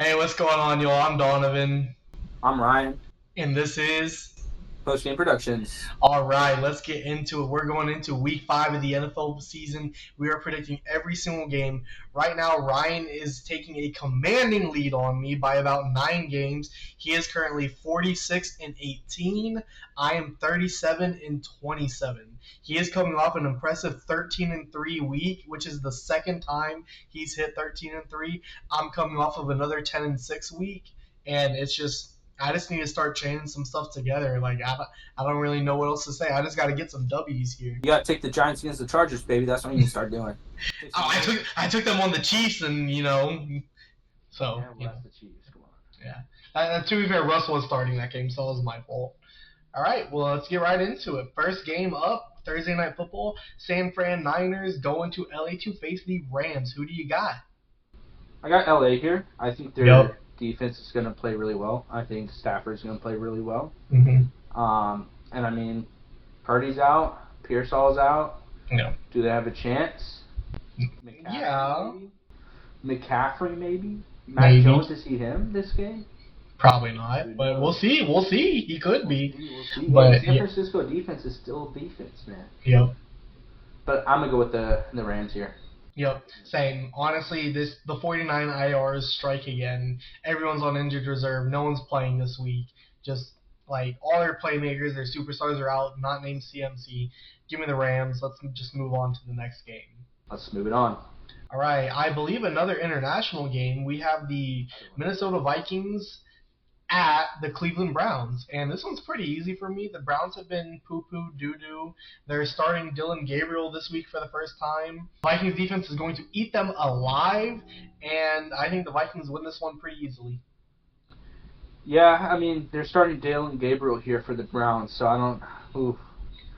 Hey, what's going on, y'all? I'm Donovan, I'm Ryan. and this is. Postgame Productions. All right, let's get into it. We're going into week 5 of the NFL season. We are predicting every single game. Right now, Ryan is taking a commanding lead on me by about 9 games. He is currently 46 and 18. I am 37 and 27. He is coming off an impressive 13 and 3 week, which is the second time he's hit 13 and 3. I'm coming off of another 10 and 6 week, and it's just I just need to start chaining some stuff together. I don't really know what else to say. I just got to get some W's here. You got to take the Giants against the Chargers, baby. That's what you need to start doing. Take Oh, some W's. I took them on the Chiefs, and so Yeah, well, that's the Chiefs. Come on. yeah. To be fair, Russ was starting that game, so it was my fault. All right, well let's get right into it. First game up, Thursday night football. San Fran Niners going to LA to face the Rams. Who do you got? I got LA here. I think Yep. their defense is going to play really well. I think Stafford's going to play really well. Mm-hmm. And I mean, Purdy's out. Pearsall's out. No. Do they have a chance? Yeah. McCaffrey, maybe? Mac Jones, to see him this game? Probably not, but we'll see. We'll see. He could be. We'll see. But San Francisco defense is still defense, man. Yep. But I'm going to go with the Rams here. Yep, same. Honestly, the 49 IRs strike again. Everyone's on injured reserve. No one's playing this week. Just like all their playmakers, their superstars are out, not named CMC. Give me the Rams. Let's just move on to the next game. Let's move it on. All right, I believe another international game. We have the Minnesota Vikings at the Cleveland Browns. And this one's pretty easy for me. The Browns have been poo-poo, doo-doo. They're starting Dylan Gabriel this week for the first time. Vikings defense is going to eat them alive, and I think the Vikings win this one pretty easily. Yeah, I mean, they're starting Dylan Gabriel here for the Browns, so I don't... Ooh,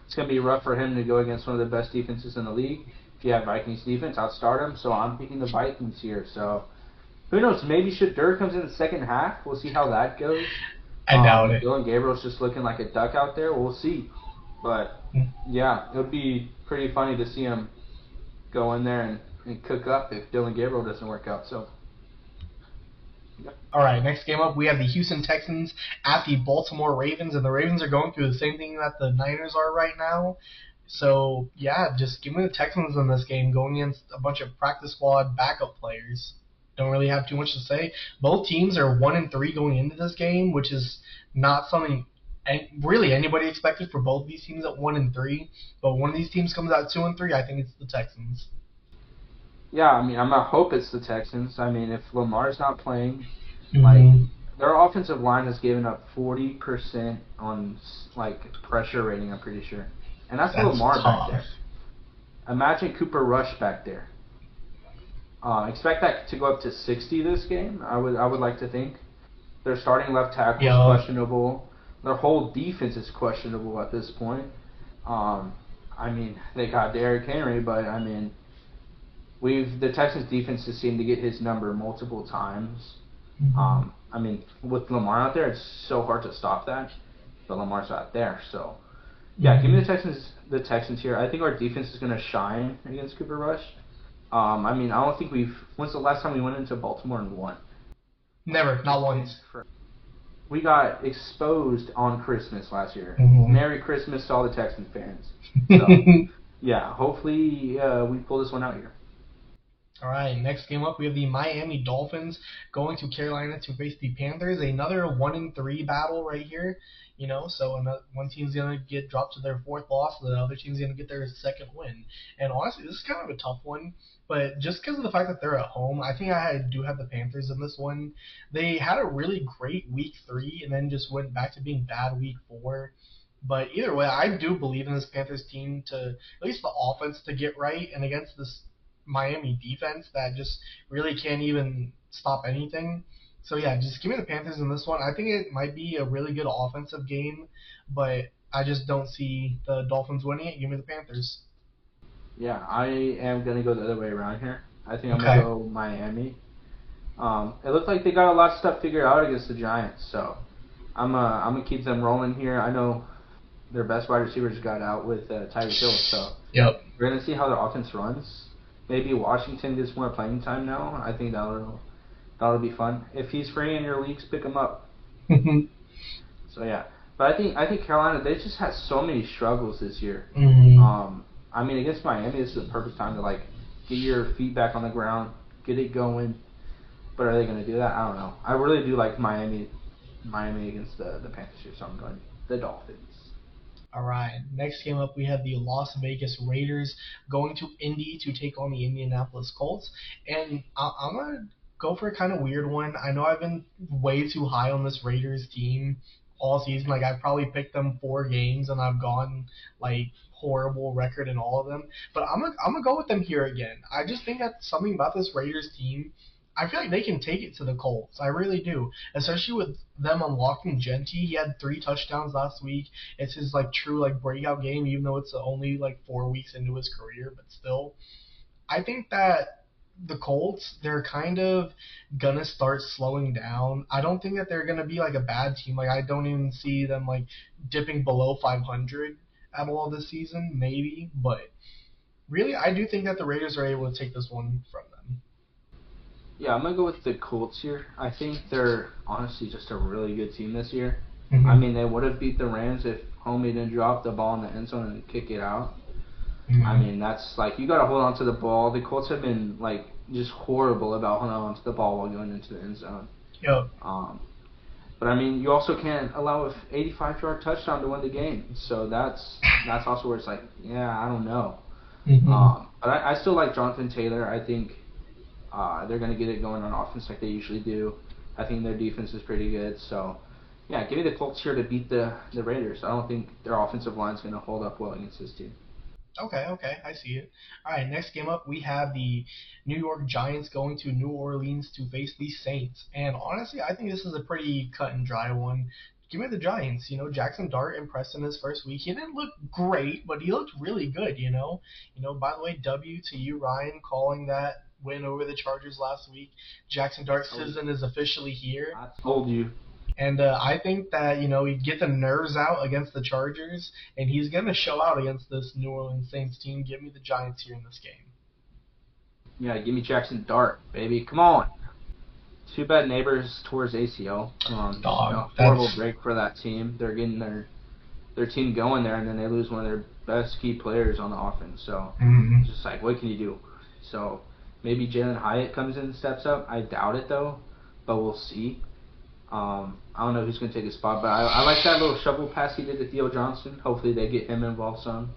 it's going to be rough for him to go against one of the best defenses in the league. If you have Vikings defense, I'll start him, so I'm picking the Vikings here, so... Who knows? Maybe Shedeur comes in the second half. We'll see how that goes. I doubt it. Dylan Gabriel's just looking like a duck out there. We'll see. But, yeah, it would be pretty funny to see him go in there and cook up if Dylan Gabriel doesn't work out. So, yeah. All right, next game up, we have the Houston Texans at the Baltimore Ravens, and the Ravens are going through the same thing that the Niners are right now. So, yeah, just give me the Texans in this game, going against a bunch of practice squad backup players. Don't really have too much to say. Both teams are 1-3 going into this game, which is not something really anybody expected for both of these teams at 1-3. But one of these teams comes out 2-3, I think it's the Texans. Yeah, I mean, I'm gonna hope it's the Texans. I mean, if Lamar's not playing, like their offensive line has given up 40% on like pressure rating. I'm pretty sure, and that's Lamar tough. back there. Imagine Cooper Rush back there. Expect that to go up to 60 this game. I would like to think. Their starting left tackle is questionable. Their whole defense is questionable at this point. I mean, they got Derrick Henry, but I mean, the Texans defense has seemed to get his number multiple times. I mean, with Lamar out there, it's so hard to stop that. But Lamar's not there, so yeah, give me the Texans here. I think our defense is going to shine against Cooper Rush. I mean, I don't think when's the last time we went into Baltimore and won? Never, not once. We got exposed on Christmas last year. Merry Christmas to all the Texans fans. So, yeah, hopefully we pull this one out here. All right, next game up, we have the Miami Dolphins going to Carolina to face the Panthers. Another 1-3 battle right here. So one team's going to get dropped to their fourth loss, the other team's going to get their second win. And honestly, this is kind of a tough one, but just because of the fact that they're at home, I think I do have the Panthers in this one. They had a really great week 3 and then just went back to being bad week 4. But either way, I do believe in this Panthers team to, at least the offense, to get right, and against this Miami defense that just really can't even stop anything. So yeah, just give me the Panthers in this one. I think it might be a really good offensive game, but I just don't see the Dolphins winning it. Give me the Panthers. Yeah, I am going to go the other way around here. I think I'm going to go Miami. It looks like they got a lot of stuff figured out against the Giants, so I'm going to keep them rolling here. I know their best wide receivers got out with Tyreek Hill, so we're going to see how their offense runs. Maybe Washington gets more playing time now. I think that'll That'll be fun. If he's free in your leagues, pick him up. Mm-hmm. So yeah, but I think Carolina, they just had so many struggles this year. Mm-hmm. I mean, against Miami, this is the perfect time to like get your feet back on the ground, get it going. But are they going to do that? I don't know. I really do like Miami against the Panthers here, so I'm going the Dolphins. All right. Next game up, we have the Las Vegas Raiders going to Indy to take on the Indianapolis Colts. And I'm going to go for a kind of weird one. I know I've been way too high on this Raiders team all season. Like, I've probably picked them 4 games, and I've gone, like, horrible record in all of them. But I'm gonna go with them here again. I just think that something about this Raiders team, I feel like they can take it to the Colts. I really do, especially with them unlocking Genty. He had 3 touchdowns last week. It's his like true like breakout game, even though it's only like 4 weeks into his career. But still, I think that the Colts, they're kind of gonna start slowing down. I don't think that they're gonna be like a bad team. Like I don't even see them like dipping below 500 at all this season, maybe. But really, I do think that the Raiders are able to take this one from them. Yeah, I'm gonna go with the Colts here. I think they're honestly just a really good team this year. I Mm-hmm. mean, they would have beat the Rams if Homie didn't drop the ball in the end zone and kick it out. I Mm-hmm. mean, that's like you gotta hold on to the ball. The Colts have been like just horrible about holding on to the ball while going into the end zone. Yep. Um, but I mean, you also can't allow a 85-yard touchdown to win the game. So that's also where it's like, yeah, I don't know. Mm-hmm. But I still like Jonathan Taylor. I think they're going to get it going on offense like they usually do. I think their defense is pretty good. So, yeah, give me the Colts here to beat the Raiders. I don't think their offensive line is going to hold up well against this team. Okay, okay, I see it. All right, next game up, we have the New York Giants going to New Orleans to face the Saints. And honestly, I think this is a pretty cut and dry one. Give me the Giants. Jackson Dart impressed in his first week. He didn't look great, but he looked really good. By the way, W to you, Ryan, calling that win over the Chargers last week. Jackson I Dart's told you. season is officially here. I told you. And I think that he'd get the nerves out against the Chargers, and he's gonna show out against this New Orleans Saints team. Give me the Giants here in this game. Yeah, give me Jackson Dart, baby. Come on. Too bad Neighbors tore his ACL. Just a Dog, horrible that's break for that team. They're getting their team going there, and then they lose one of their best key players on the offense. So mm, it's just like, what can you do? So maybe Jalen Hyatt comes in and steps up. I doubt it though, but we'll see. I don't know who's going to take his spot, but I like that little shovel pass he did to Theo Johnson. Hopefully they get him involved some.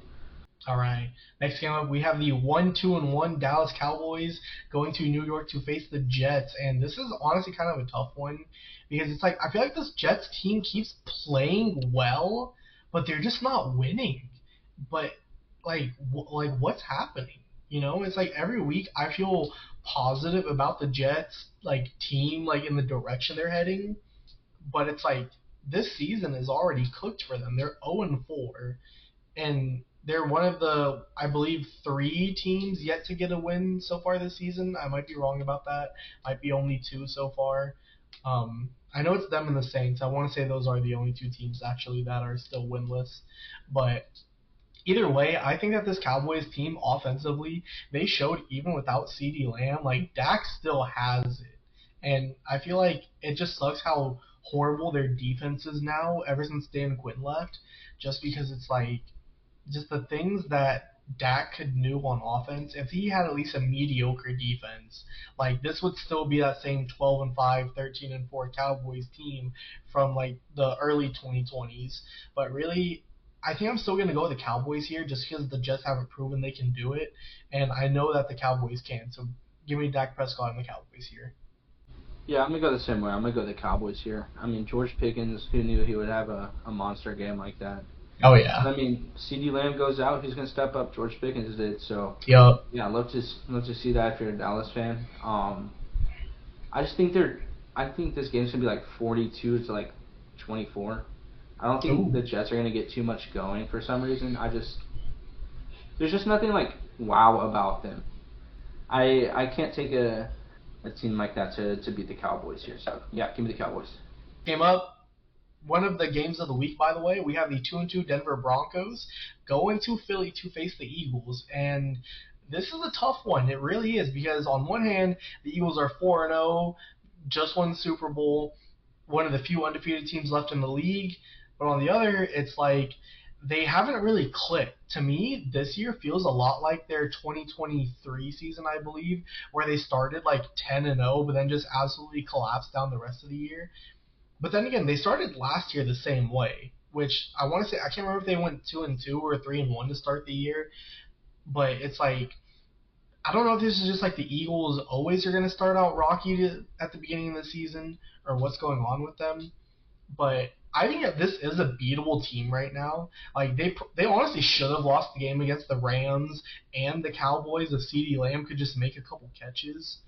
all right. Next game up, we have the 1-2-1 Dallas Cowboys going to New York to face the Jets, and this is honestly kind of a tough one because it's like I feel like this Jets team keeps playing well, but they're just not winning. But like what's happening? It's like every week I feel positive about the Jets like team like in the direction they're heading, but it's like this season is already cooked for them. They're 0-4, and they're one of the, I believe, 3 teams yet to get a win so far this season. I might be wrong about that. Might be only 2 so far. I know it's them and the Saints. I want to say those are the only 2 teams actually that are still winless. But either way, I think that this Cowboys team offensively, they showed even without CeeDee Lamb, like Dak still has it. And I feel like it just sucks how horrible their defense is now ever since Dan Quinn left, just because it's like just the things that Dak could do on offense, if he had at least a mediocre defense, like this would still be that same 12-5, 13-4 Cowboys team from like the early 2020s. But really, I think I'm still going to go with the Cowboys here just because the Jets haven't proven they can do it, and I know that the Cowboys can. So give me Dak Prescott and the Cowboys here. Yeah, I'm going to go the same way. I'm going to go the Cowboys here. I mean, George Pickens, who knew he would have a monster game like that? Oh yeah. I mean, CeeDee Lamb goes out, he's going to step up. George Pickens did. So, Yup. yeah, love to see that if you're a Dallas fan. I just think I think this game's gonna be like 42 to like 24. I don't think Ooh. the Jets are gonna get too much going for some reason. There's just nothing like wow about them. I can't take a team like that to beat the Cowboys here. So yeah, give me the Cowboys. Came up one of the games of the week, by the way. We have the 2-2 Denver Broncos going to Philly to face the Eagles, and this is a tough one. It really is because on one hand, the Eagles are 4-0. just won the Super Bowl, one of the few undefeated teams left in the league. But on the other, it's like they haven't really clicked. To me, this year feels a lot like their 2023 season, I believe, where they started like 10-0, but then just absolutely collapsed down the rest of the year. But then again, they started last year the same way, which I want to say I can't remember if they went 2-2 or 3-1 to start the year. But it's like I don't know if this is just like the Eagles always are going to start out rocky at the beginning of the season or what's going on with them. But I think that this is a beatable team right now. Like they honestly should have lost the game against the Rams and the Cowboys if CeeDee Lamb could just make a couple catches.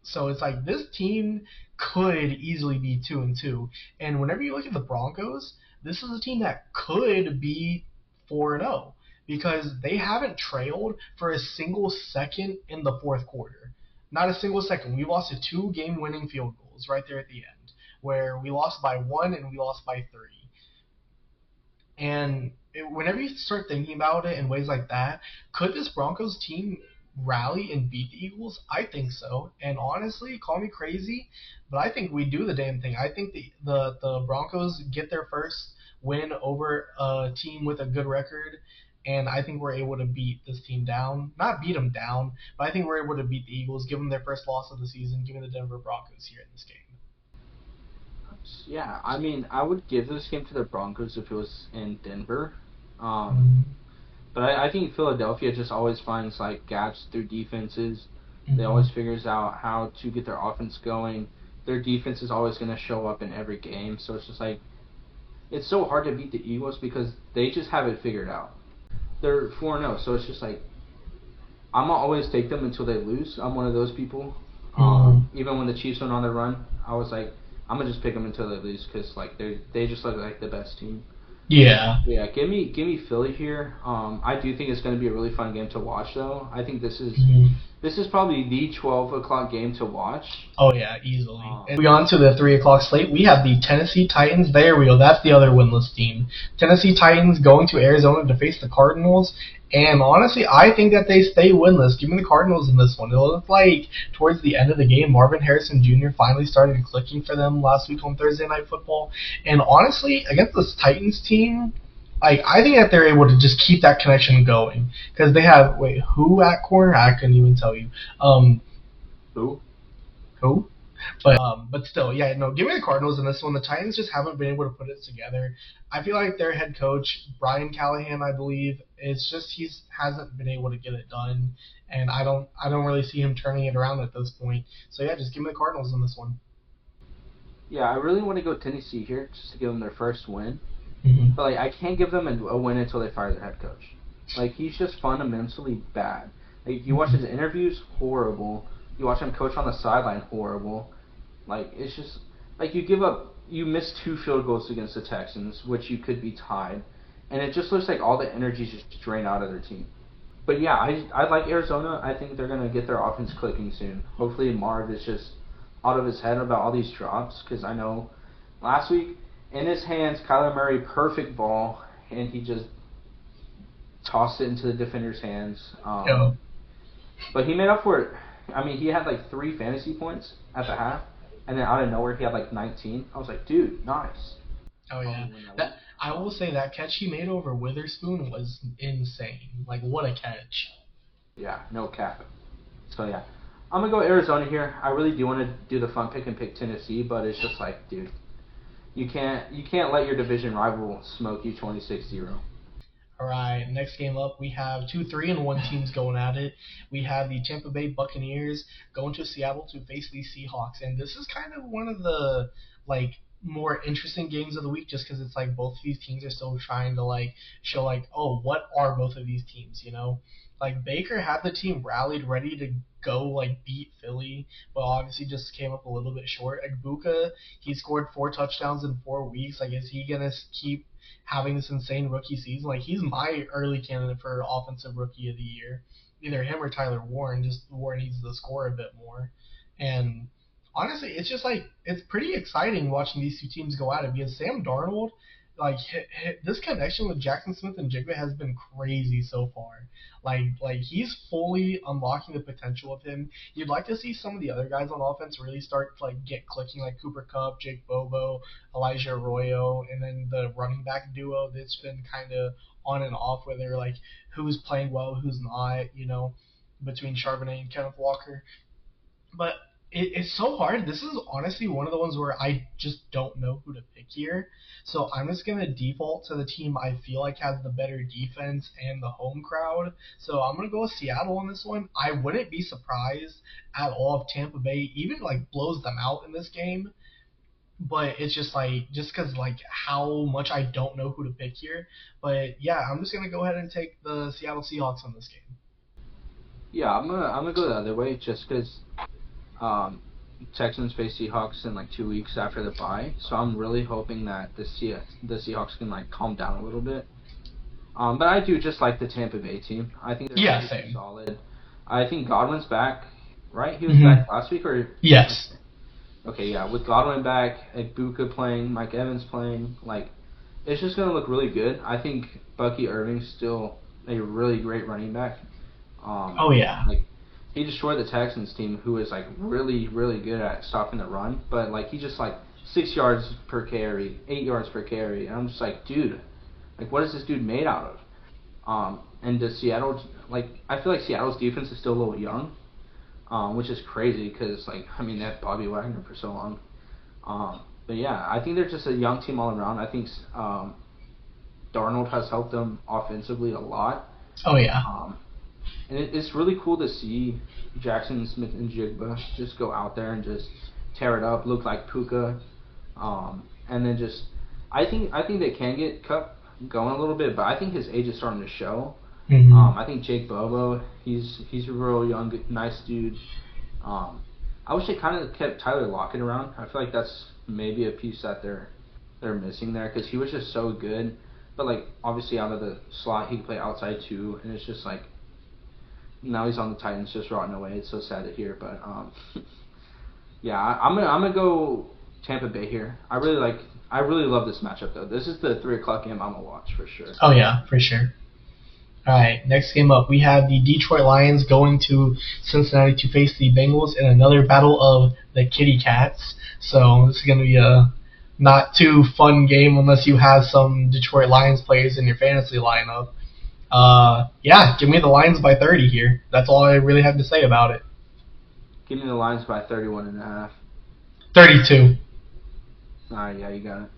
So it's like this team could easily be 2-2. And whenever you look at the Broncos, this is a team that could be 4-0 because they haven't trailed for a single second in the fourth quarter. Not a single second. We lost to two game-winning field goals right there at the end, where we lost by one and we lost by three. And whenever you start thinking about it in ways like that, could this Broncos team rally and beat the Eagles? I think so. And honestly, call me crazy, but I think we do the damn thing. I think the Broncos get their first win over a team with a good record, and I think we're able to beat this team down. Not beat them down, but I think we're able to beat the Eagles, give them their first loss of the season, give them the Denver Broncos here in this game. Yeah, I mean, I would give this game to the Broncos if it was in Denver. Mm-hmm. But I think Philadelphia just always finds like gaps through defenses. They Mm-hmm. always figures out how to get their offense going. Their defense is always going to show up in every game. So it's just like it's so hard to beat the Eagles because they just have it figured out. They're 4-0, so it's just like I'm gonna always take them until they lose. I'm one of those people. Mm-hmm. Even when the Chiefs went on their run, I was like, I'm gonna just pick them until they lose because like they just look like the best team. Yeah. Yeah, give me Philly here. I do think it's going to be a really fun game to watch, though. I think Mm-hmm. this is probably the 12 o'clock game to watch. Oh yeah, easily. Um, And we on to the 3 o'clock slate. We have the Tennessee Titans. There we go. That's the other winless team. Tennessee Titans going to Arizona to face the Cardinals. And honestly, I think that they stay winless. Give me the Cardinals in this one. It looked like towards the end of the game, Marvin Harrison Jr. finally started clicking for them last week on Thursday Night Football. And honestly, against this Titans team, like I think that they're able to just keep that connection going because they have who at corner? I couldn't even tell you. who? Who? But still, yeah, no. Give me the Cardinals in this one. The Titans just haven't been able to put it together. I feel like their head coach Brian Callahan, I believe, it's just he hasn't been able to get it done, and I don't really see him turning it around at this point. So yeah, just give me the Cardinals in this one. Yeah, I really want to go Tennessee here just to give them their first win. Mm-hmm. But like, I can't give them a win until they fire their head coach. Like, he's just fundamentally bad. Like, you watch his interviews, horrible. You watch him coach on the sideline, horrible. Like, it's just like you miss two field goals against the Texans, which you could be tied, and it just looks like all the energy just drained out of their team. But yeah, I like Arizona. I think they're gonna get their offense clicking soon. Hopefully Marv is just out of his head about all these drops because I know last week in his hands Kyler Murray perfect ball and he just tossed it into the defender's hands. Yeah. But he made up for it. I mean, he had like 3 fantasy points at the half, and then out of nowhere he had like 19. I was like, dude, nice. Oh yeah. That I will say that catch he made over Witherspoon was insane. Like what a catch. Yeah, no cap. So yeah, I'm gonna go Arizona here. I really do want to do the fun pick and pick Tennessee, but it's just like, dude, you can't let your division rival smoke you 26-0. All right, next game up, we have two 3-1 teams going at it. We have the Tampa Bay Buccaneers going to Seattle to face the Seahawks, and this is kind of one of the like more interesting games of the week, just because it's like both of these teams are still trying to like show like, oh, what are both of these teams? You know, like Baker had the team rallied, ready to go like beat Philly, but obviously just came up a little bit short. Agbuka, he scored 4 touchdowns in 4 weeks. Like, is he gonna keep having this insane rookie season? Like, he's my early candidate for offensive rookie of the year. Either him or Tyler Warren. Just Warren needs to score a bit more. And honestly, it's just like it's pretty exciting watching these two teams go at it because Sam Darnold. like this connection with Jackson Smith and Jigba has been crazy so far. Like he's fully unlocking the potential of him. You'd like to see some of the other guys on offense really start to like get clicking, like Cooper Kupp, Jake Bobo, Elijah Arroyo, and then the running back duo that's been kind of on and off, where they're like who's playing well, who's not, between Charbonnet and Kenneth Walker. But it's so hard. This is honestly one of the ones where I just don't know who to pick here. So I'm just going to default to the team I feel like has the better defense and the home crowd. So I'm going to go with Seattle on this one. I wouldn't be surprised at all if Tampa Bay even like blows them out in this game. But it's just because like how much I don't know who to pick here. But yeah, I'm just going to go ahead and take the Seattle Seahawks on this game. Yeah, I'm gonna go the other way just because Texans face Seahawks in like 2 weeks after the bye, so I'm really hoping that the Seahawks can like calm down a little bit. But I do just like the Tampa Bay team. I think they're pretty solid. I think Godwin's back, right? He was back last week, or yes. Okay, yeah. With Godwin back, Ibuka playing, Mike Evans playing, like it's just gonna look really good. I think Bucky Irving's still a really great running back. Oh yeah. Like he destroyed the Texans team, who is like really, really good at stopping the run, but like he just like 6 yards per carry, 8 yards per carry, and I'm just like, dude, like what is this dude made out of? And does Seattle, like I feel like Seattle's defense is still a little young, which is crazy because like I mean they had Bobby Wagner for so long. But yeah, I think they're just a young team all around. I think Darnold has helped them offensively a lot. Oh yeah. And it's really cool to see Jackson Smith and Jigba just go out there and just tear it up, look like Puka, and then just I think they can get Kupp going a little bit, but I think his age is starting to show. I think Jake Bobo, he's a real young, nice dude. I wish they kind of kept Tyler Lockett around. I feel like that's maybe a piece that they're missing there because he was just so good. But like obviously out of the slot he can play outside too, and it's just like. Now he's on the Titans, just rotting away. It's so sad to hear, but yeah, I'm gonna go Tampa Bay here. I really love this matchup though. This is the 3:00 game I'm gonna watch for sure. Oh yeah, for sure. All right, next game up, we have the Detroit Lions going to Cincinnati to face the Bengals in another battle of the Kitty Cats. So this is gonna be a not too fun game unless you have some Detroit Lions players in your fantasy lineup. Yeah, give me the Lions by 30 here. That's all I really have to say about it. Give me the Lions by 31.5. 32. Alright, yeah, you got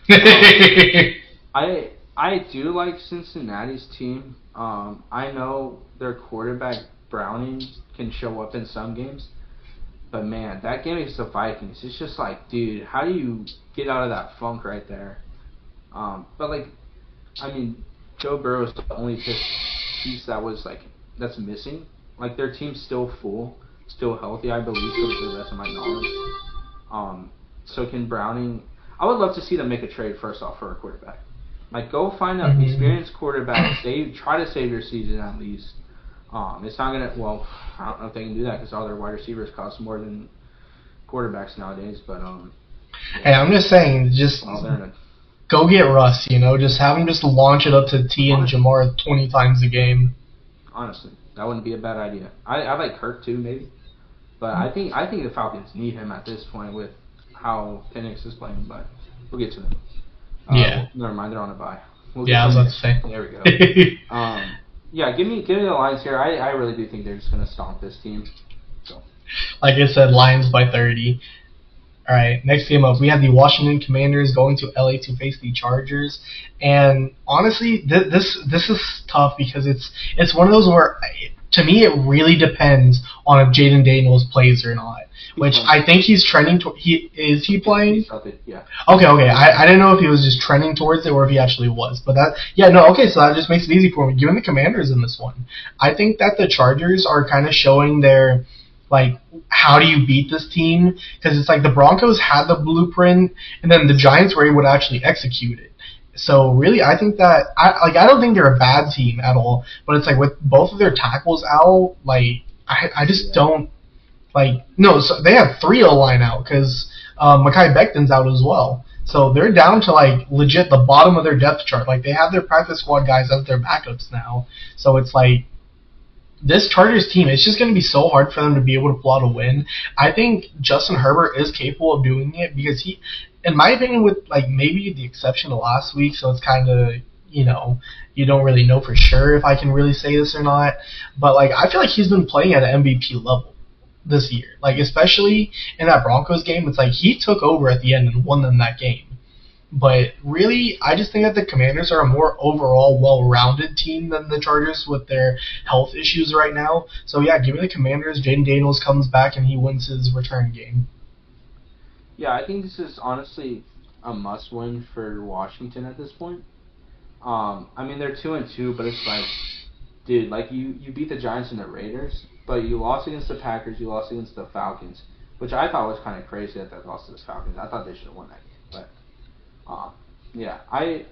it. I do like Cincinnati's team. I know their quarterback Browning can show up in some games, but man, that game against the Vikings, it's just like, dude, how do you get out of that funk right there? But like, I mean. Joe Burrow is the only piece that's missing. Like their team's still full, still healthy, I believe, to the best of my knowledge. So can Browning? I would love to see them make a trade first off for a quarterback. Like go find an experienced quarterback. Try to save your season at least. It's not gonna. Well, I don't know if they can do that because all their wide receivers cost more than quarterbacks nowadays. But yeah. Hey, I'm just saying, go get Russ, just have him just launch it up to T and Jamar 20 times a game. Honestly, that wouldn't be a bad idea. I like Kirk too, maybe. But I think the Falcons need him at this point with how Penix is playing, but we'll get to them. Yeah. Never mind, they're on a bye. I was about to say. There we go. Yeah, give me the Lions here. I really do think they're just going to stomp this team. So. Like I said, Lions by 30. All right, next game up, we have the Washington Commanders going to LA to face the Chargers, and honestly, this is tough because it's one of those where, to me, it really depends on if Jaden Daniels plays or not. Which I think he's trending to. Is he playing? Yeah. Okay. I didn't know if he was just trending towards it or if he actually was, but okay. So that just makes it easy for me. Giving the Commanders in this one, I think that the Chargers are kind of showing their. Like, how do you beat this team? Because it's like the Broncos had the blueprint, and then the Giants were able to actually execute it. So really, I think that I don't think they're a bad team at all. But it's like with both of their tackles out, like I just don't like. No, so they have 3 O-line out because Mekhi Becton's out as well. So they're down to like legit the bottom of their depth chart. Like they have their practice squad guys as their backups now. So it's like this Chargers team, it's just going to be so hard for them to be able to pull out a win. I think Justin Herbert is capable of doing it because he, in my opinion, with like maybe the exception of last week, so it's kind of, you don't really know for sure if I can really say this or not. But like I feel like he's been playing at an MVP level this year. Like especially in that Broncos game, it's like he took over at the end and won them that game. But really, I just think that the Commanders are a more overall well-rounded team than the Chargers with their health issues right now. So yeah, give me the Commanders. Jaden Daniels comes back and he wins his return game. Yeah, I think this is honestly a must-win for Washington at this point. I mean they're 2-2, but it's like, dude, like you beat the Giants and the Raiders, but you lost against the Packers, you lost against the Falcons, which I thought was kind of crazy that they lost to the Falcons. I thought they should have won that game, but yeah, I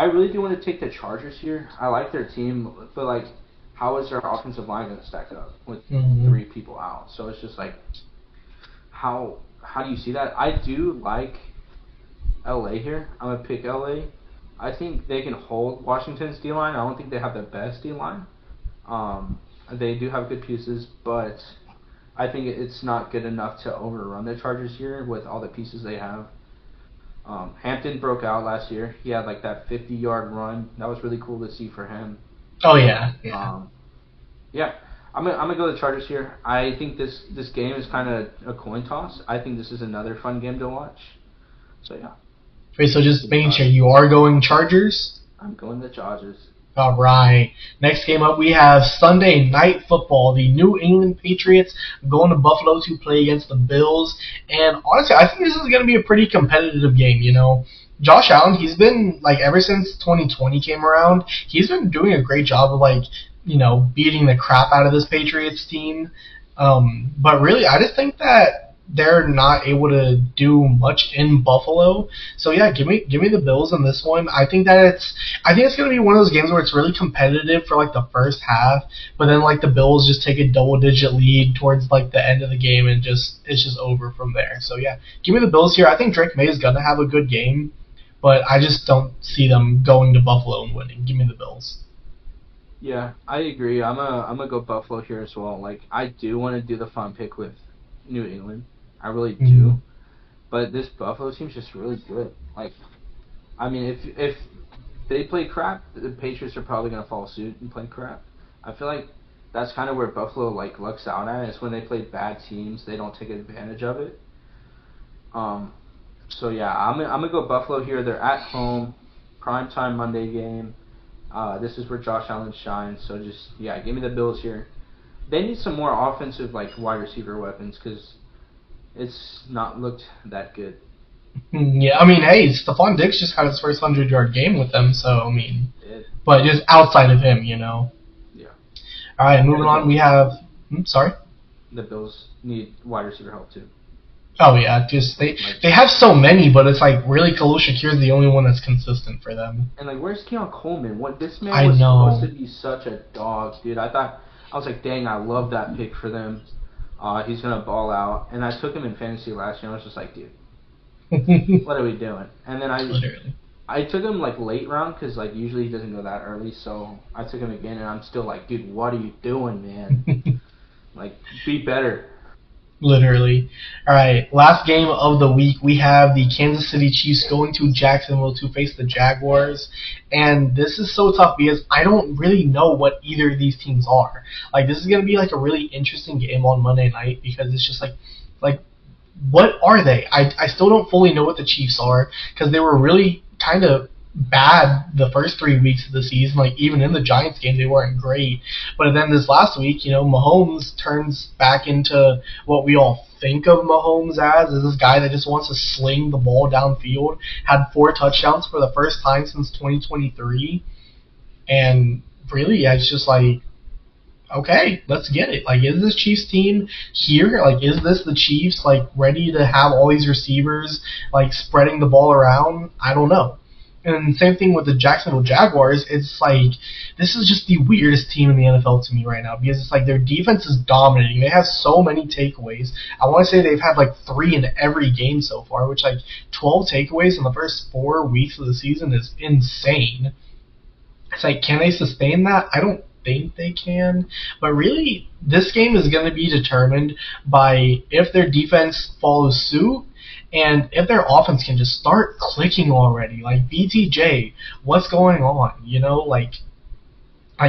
really do want to take the Chargers here. I like their team, but like, how is their offensive line going to stack up with 3 people out? So it's just like, how do you see that? I do like LA here. I'm gonna pick LA. I think they can hold Washington's D-line. I don't think they have the best D-line. They do have good pieces, but I think it's not good enough to overrun the Chargers here with all the pieces they have. Hampton broke out last year. He had like that 50-yard run. That was really cool to see for him. Oh yeah. Yeah. I'm gonna go the Chargers here. I think this game is kind of a coin toss. I think this is another fun game to watch. So yeah. Wait, so just making sure you are going Chargers? I'm going the Chargers. All right. Next game up, we have Sunday Night Football. The New England Patriots going to Buffalo to play against the Bills. And honestly, I think this is going to be a pretty competitive game, Josh Allen, he's been, like, ever since 2020 came around, he's been doing a great job of, like, beating the crap out of this Patriots team. But really, I just think that they're not able to do much in Buffalo. So yeah, give me the Bills in this one. I think it's going to be one of those games where it's really competitive for like the first half, but then like the Bills just take a double-digit lead towards like the end of the game and it's just over from there. So yeah, give me the Bills here. I think Drake May is going to have a good game, but I just don't see them going to Buffalo and winning. Give me the Bills. Yeah, I agree. I'm gonna go Buffalo here as well. Like I do want to do the fun pick with New England. I really do. But this Buffalo team's just really good. Like, I mean, if they play crap, the Patriots are probably going to follow suit and play crap. I feel like that's kind of where Buffalo, like, lucks out at. Is when they play bad teams, they don't take advantage of it. So, yeah, I'm going to go Buffalo here. They're at home, primetime Monday game. This is where Josh Allen shines. So, just, yeah, give me the Bills here. They need some more offensive, like, wide receiver weapons because it's not looked that good. Yeah, I mean, hey, Stephon Diggs just had his first 100-yard game with them, so, I mean, but just outside of him, Yeah. All right, moving on, we have, sorry? The Bills need wide receiver help, too. Oh, yeah, just they have so many, but it's like, really, Khalil Shakir is the only one that's consistent for them. And, like, where's Keon Coleman? This man was supposed to be such a dog, dude. I was like, dang, I love that pick for them. He's going to ball out. And I took him in fantasy last year, and I was just like, dude, what are we doing? And then I took him, like, late round, because, like, usually he doesn't go that early, so I took him again, and I'm still like, dude, what are you doing, man? Like, be better. Literally. All right, last game of the week, we have the Kansas City Chiefs going to Jacksonville to face the Jaguars, and this is so tough because I don't really know what either of these teams are. Like, this is going to be like a really interesting game on Monday night because it's just like what are they? I still don't fully know what the Chiefs are because they were really kind of bad the first 3 weeks of the season. Like, even in the Giants game, they weren't great. But then this last week, Mahomes turns back into what we all think of Mahomes as, is this guy that just wants to sling the ball downfield. Had 4 touchdowns for the first time since 2023. And really, yeah, it's just like, okay, let's get it. Like, is this Chiefs team here? Like, is this the Chiefs, like, ready to have all these receivers, like, spreading the ball around? I don't know. And same thing with the Jacksonville Jaguars. It's like this is just the weirdest team in the NFL to me right now because it's like their defense is dominating. They have so many takeaways. I want to say they've had like 3 in every game so far, which like 12 takeaways in the first 4 weeks of the season is insane. It's like, can they sustain that? I don't think they can. But really, this game is going to be determined by if their defense follows suit and if their offense can just start clicking already. Like, BTJ, what's going on? You know, like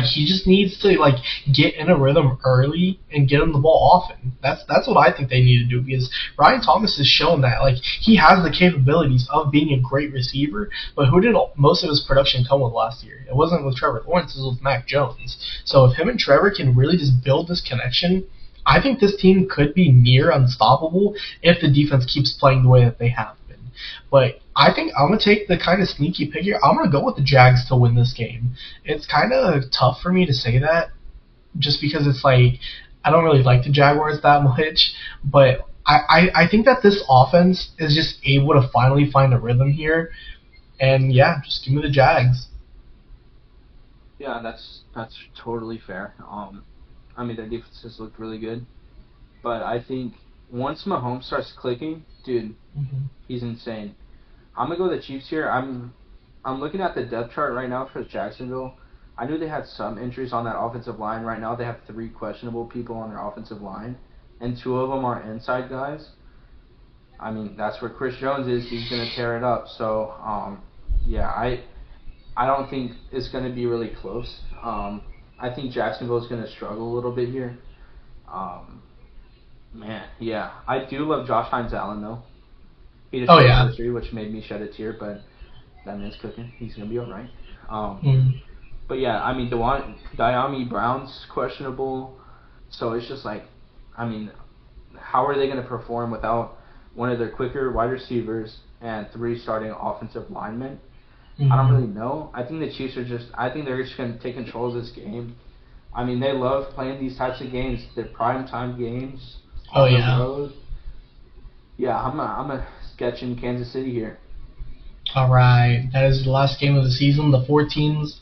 he just needs to like get in a rhythm early and get him the ball often. That's what I think they need to do because Ryan Thomas has shown that like he has the capabilities of being a great receiver. But who did most of his production come with last year? It wasn't with Trevor Lawrence. It was with Mac Jones. So if him and Trevor can really just build this connection, I think this team could be near unstoppable if the defense keeps playing the way that they have been. But I think I'm going to take the kind of sneaky pick here. I'm going to go with the Jags to win this game. It's kind of tough for me to say that just because it's like I don't really like the Jaguars that much. But I think that this offense is just able to finally find a rhythm here. And, yeah, just give me the Jags. Yeah, that's totally fair. I mean, their defense has looked really good. But I think once Mahomes starts clicking, dude, he's insane. I'm gonna go with the Chiefs here. I'm looking at the depth chart right now for Jacksonville. I knew they had some injuries on that offensive line. Right now they have 3 questionable people on their offensive line, and 2 of them are inside guys. I mean, that's where Chris Jones is. He's gonna tear it up. So, yeah, I don't think it's gonna be really close. I think Jacksonville is gonna struggle a little bit here. Man, yeah, I do love Josh Hines Allen though. He just surgery, which made me shed a tear, but that man's cooking. He's gonna be all right. But yeah, I mean, Diami Brown's questionable, so it's just like, I mean, how are they gonna perform without one of their quicker wide receivers and 3 starting offensive linemen? I don't really know. I think the Chiefs I think they're just gonna take control of this game. I mean, they love playing these types of games. They're primetime games. On the road. Yeah, I'm a sketch in Kansas City here. All right, that is the last game of the season. The 4 teams,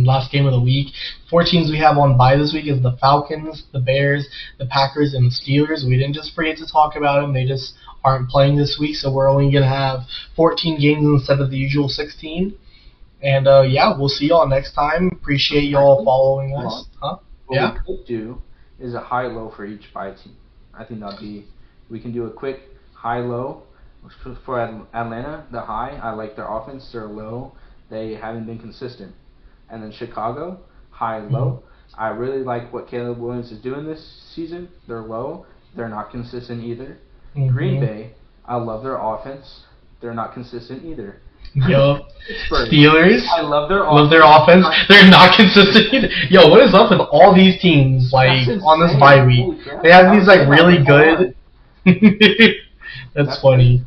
last game of the week. 4 teams we have on bye this week is the Falcons, the Bears, the Packers, and the Steelers. We didn't just forget to talk about them. They just aren't playing this week, so we're only going to have 14 games instead of the usual 16. And, yeah, we'll see y'all next time. Appreciate y'all following us. What we could do is a high-low for each bye team. I think we can do a quick high-low. For Atlanta, the high, I like their offense. They're low. They haven't been consistent. And then Chicago, high-low. I really like what Caleb Williams is doing this season. They're low. They're not consistent either. Green Bay, I love their offense. They're not consistent either. Yo, Steelers, I love their offense. They're not consistent either. Yo, what is up with all these teams like on this bye week? They have these like really good. That's funny.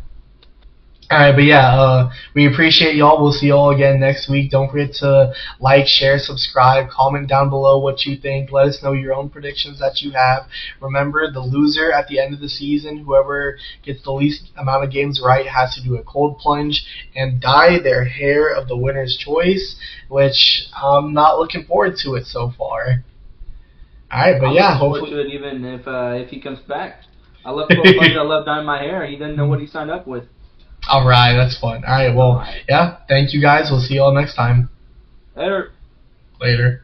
Alright, but yeah, we appreciate y'all. We'll see y'all again next week. Don't forget to like, share, subscribe, comment down below what you think. Let us know your own predictions that you have. Remember, the loser at the end of the season, whoever gets the least amount of games right, has to do a cold plunge and dye their hair of the winner's choice, which I'm not looking forward to it so far. Alright, but yeah, hopefully. To it even if he comes back. I love cold plunge. I love dyeing my hair. He didn't know what he signed up with. Alright, that's fun. Alright, well, yeah, thank you guys. We'll see y'all next time. Later. Later.